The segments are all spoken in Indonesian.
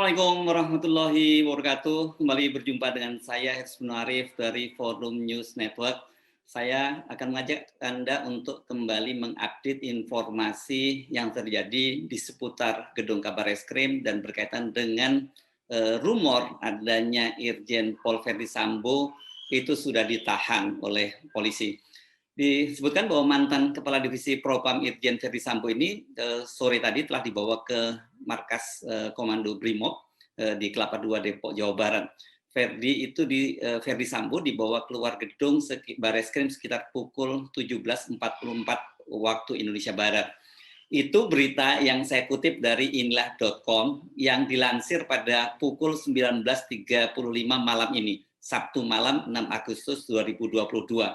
Assalamualaikum warahmatullahi wabarakatuh. Kembali berjumpa dengan saya Hetsbun Arif dari Forum News Network. Saya akan mengajak Anda untuk kembali mengupdate informasi yang terjadi di seputar Gedung Kabareskrim dan berkaitan dengan rumor adanya Irjen Pol Verdi Sambo itu sudah ditahan oleh polisi. Disebutkan bahwa mantan Kepala Divisi Propam Irjen Verdi Sambo ini sore tadi telah dibawa ke markas Komando Brimob di Kelapa II Depok, Jawa Barat. Verdi Sambo dibawa keluar gedung Bareskrim sekitar pukul 17.44 waktu Indonesia Barat. Itu berita yang saya kutip dari inilah.com yang dilansir pada pukul 19.35 malam ini, Sabtu malam 6 Agustus 2022.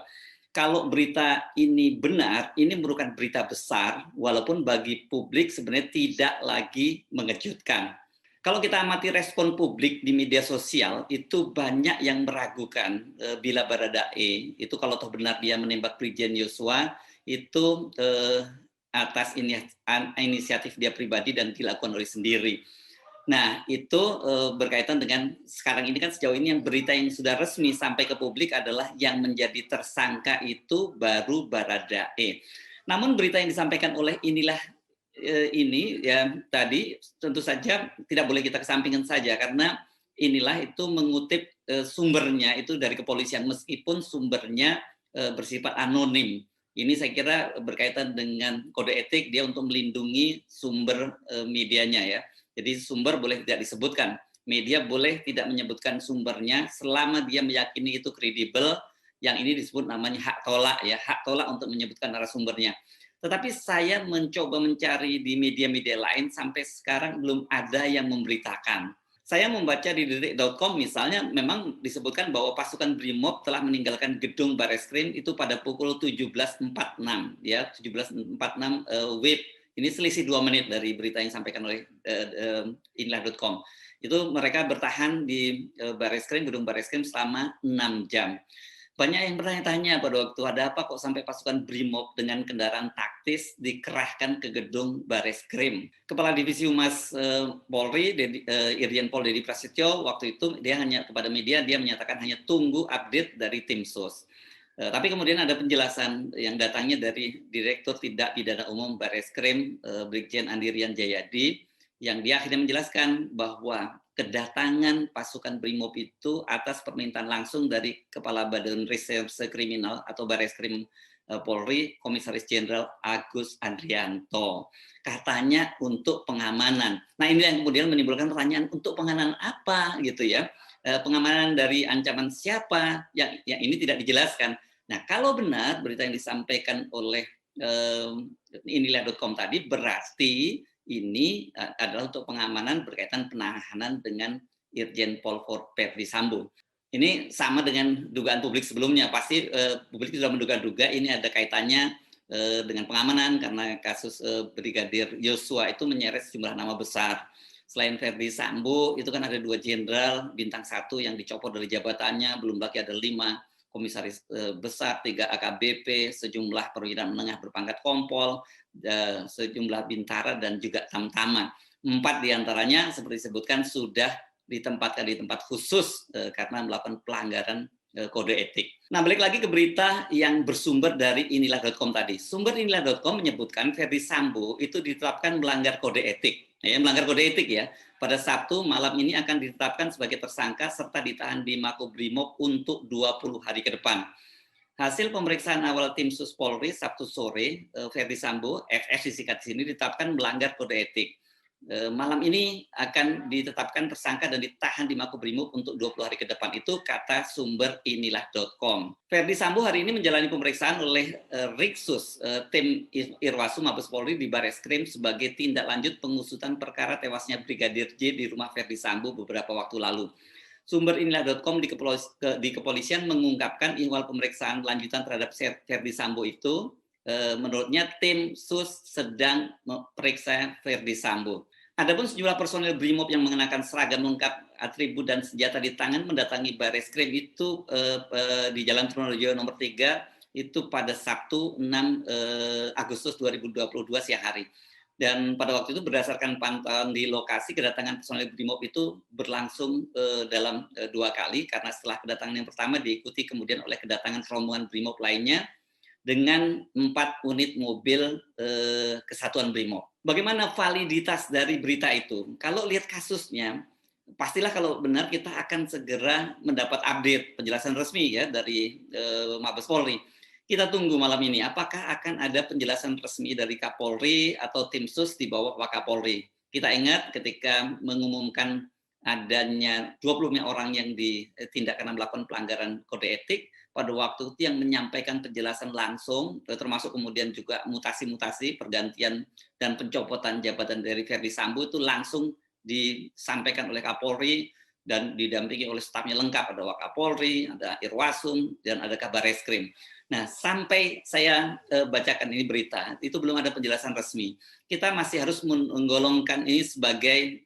Kalau berita ini benar, ini merupakan berita besar, walaupun bagi publik sebenarnya tidak lagi mengejutkan. Kalau kita amati respon publik di media sosial, itu banyak yang meragukan bila Baradae, itu kalau toh benar dia menembak Brigjen Yosua, itu atas inisiatif dia pribadi dan dilakukan oleh sendiri. Nah, itu berkaitan dengan sekarang ini kan sejauh ini yang berita yang sudah resmi sampai ke publik adalah yang menjadi tersangka itu baru Baradae. Namun berita yang disampaikan oleh ini ya tadi tentu saja tidak boleh kita kesampingkan saja karena inilah itu mengutip sumbernya itu dari kepolisian meskipun sumbernya bersifat anonim. Ini saya kira berkaitan dengan kode etik dia untuk melindungi sumber medianya ya. Jadi sumber boleh tidak disebutkan, media boleh tidak menyebutkan sumbernya selama dia meyakini itu kredibel. Yang ini disebut namanya hak tolak ya, hak tolak untuk menyebutkan narasumbernya. Tetapi saya mencoba mencari di media-media lain sampai sekarang belum ada yang memberitakan. Saya membaca di detik.com misalnya memang disebutkan bahwa pasukan Brimob telah meninggalkan gedung Bareskrim itu pada pukul 17.46 ya, 17.46 WIB. Ini selisih 2 menit dari berita yang disampaikan oleh inilah.com. Itu mereka bertahan di gedung Bareskrim selama 6 jam. Banyak yang bertanya-tanya pada waktu ada apa kok sampai pasukan Brimob dengan kendaraan taktis dikerahkan ke gedung Bareskrim. Kepala Divisi Humas Polri, Irjen Pol Dedi Prasetyo, waktu itu dia hanya kepada media dia menyatakan hanya tunggu update dari tim sus. Tapi kemudian ada penjelasan yang datangnya dari Direktur Tindak Pidana Umum Bareskrim, Brigjen Andirian Jayadi, yang dia akhirnya menjelaskan bahwa kedatangan pasukan Brimob itu atas permintaan langsung dari Kepala Badan Reserse Kriminal atau Bareskrim Polri, Komisaris Jenderal Agus Andrianto. Katanya untuk pengamanan. Nah ini yang kemudian menimbulkan pertanyaan, untuk pengamanan apa gitu ya? Pengamanan dari ancaman siapa? Yang ini tidak dijelaskan. Nah, kalau benar berita yang disampaikan oleh inilah.com tadi berarti ini adalah untuk pengamanan berkaitan penahanan dengan Irjen Pol Verdi Sambo. Ini sama dengan dugaan publik sebelumnya. Pasti publik sudah menduga-duga ini ada kaitannya dengan pengamanan karena kasus Brigadir Yosua itu menyeret sejumlah nama besar. Selain Verdi Sambo, itu kan ada 2 jenderal bintang 1 yang dicopot dari jabatannya, belum lagi ada 5 komisaris besar, 3 AKBP, sejumlah perwira menengah berpangkat kompol, sejumlah bintara dan juga tamtama. 4 diantaranya seperti disebutkan sudah ditempatkan di tempat khusus karena melakukan pelanggaran kode etik. Nah, balik lagi ke berita yang bersumber dari inilah.com tadi. Sumber inilah.com menyebutkan Verdi Sambo itu ditetapkan melanggar kode etik. Ya, melanggar kode etik ya. Pada Sabtu malam ini akan ditetapkan sebagai tersangka serta ditahan di Makobrimob untuk 20 hari ke depan. Hasil pemeriksaan awal tim sus Polri Sabtu sore, Verdi Sambo, FS disingkat di sini, ditetapkan melanggar kode etik. Malam ini akan ditetapkan tersangka dan ditahan di Makobrimob untuk 20 hari ke depan. Itu kata sumber inilah.com. Verdi Sambo hari ini menjalani pemeriksaan oleh Riksus, tim Irwasum Mabes Polri di Bareskrim sebagai tindak lanjut pengusutan perkara tewasnya Brigadir J di rumah Verdi Sambo beberapa waktu lalu. Sumber inilah.com di kepolisian mengungkapkan ihwal pemeriksaan lanjutan terhadap Verdi Sambo itu, menurutnya tim sus sedang memeriksa Verdi Sambo. Adapun sejumlah personel Brimob yang mengenakan seragam lengkap, atribut dan senjata di tangan mendatangi Bareskrim itu di Jalan Trunojoyo nomor 3 itu pada Sabtu 6 Agustus 2022 siang hari. Dan pada waktu itu berdasarkan pantauan di lokasi, kedatangan personel BRIMOB itu berlangsung dalam 2 kali, karena setelah kedatangan yang pertama diikuti kemudian oleh kedatangan rombongan BRIMOB lainnya dengan 4 unit mobil Kesatuan BRIMOB. Bagaimana validitas dari berita itu? Kalau lihat kasusnya, pastilah kalau benar kita akan segera mendapat update penjelasan resmi ya dari Mabes Polri. Kita tunggu malam ini, apakah akan ada penjelasan resmi dari Kapolri atau tim sus di bawah Wakapolri. Kita ingat ketika mengumumkan adanya 20 orang yang ditindak karena melakukan pelanggaran kode etik, pada waktu itu yang menyampaikan penjelasan langsung, termasuk kemudian juga mutasi-mutasi, pergantian dan pencopotan jabatan dari Verdi Sambo itu langsung disampaikan oleh Kapolri dan didampingi oleh stafnya lengkap, ada Wakapolri, ada Irwasum, dan ada Kabar Reskrim. Nah, sampai saya bacakan ini berita, itu belum ada penjelasan resmi. Kita masih harus menggolongkan ini sebagai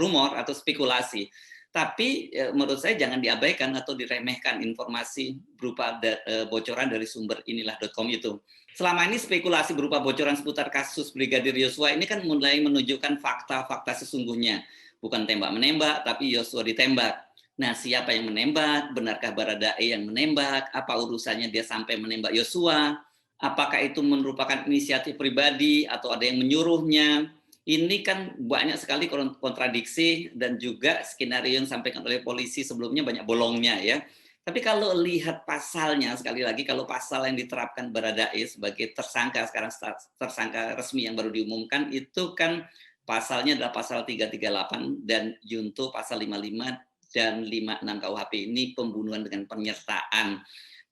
rumor atau spekulasi. Tapi menurut saya jangan diabaikan atau diremehkan informasi berupa bocoran dari sumber inilah.com itu. Selama ini spekulasi berupa bocoran seputar kasus Brigadir Yosua ini kan mulai menunjukkan fakta-fakta sesungguhnya. Bukan tembak-menembak, tapi Yosua ditembak. Nah, siapa yang menembak? Benarkah Baradae yang menembak? Apa urusannya dia sampai menembak Yosua? Apakah itu merupakan inisiatif pribadi atau ada yang menyuruhnya? Ini kan banyak sekali kontradiksi dan juga skenario yang disampaikan oleh polisi sebelumnya banyak bolongnya ya. Tapi kalau lihat pasalnya, sekali lagi kalau pasal yang diterapkan Baradae sebagai tersangka, sekarang tersangka resmi yang baru diumumkan, itu kan pasalnya adalah pasal 338 dan Junto pasal 55 dan 56 KUHP ini pembunuhan dengan penyertaan.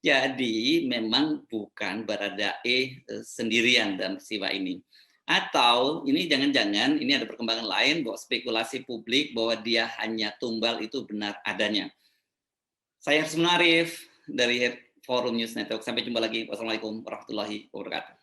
Jadi memang bukan Baradae sendirian dalam peristiwa ini. Atau ini jangan-jangan ini ada perkembangan lain bahwa spekulasi publik bahwa dia hanya tumbal itu benar adanya. Saya Harsman Arif dari Forum News Network. Sampai jumpa lagi. Wassalamualaikum warahmatullahi wabarakatuh.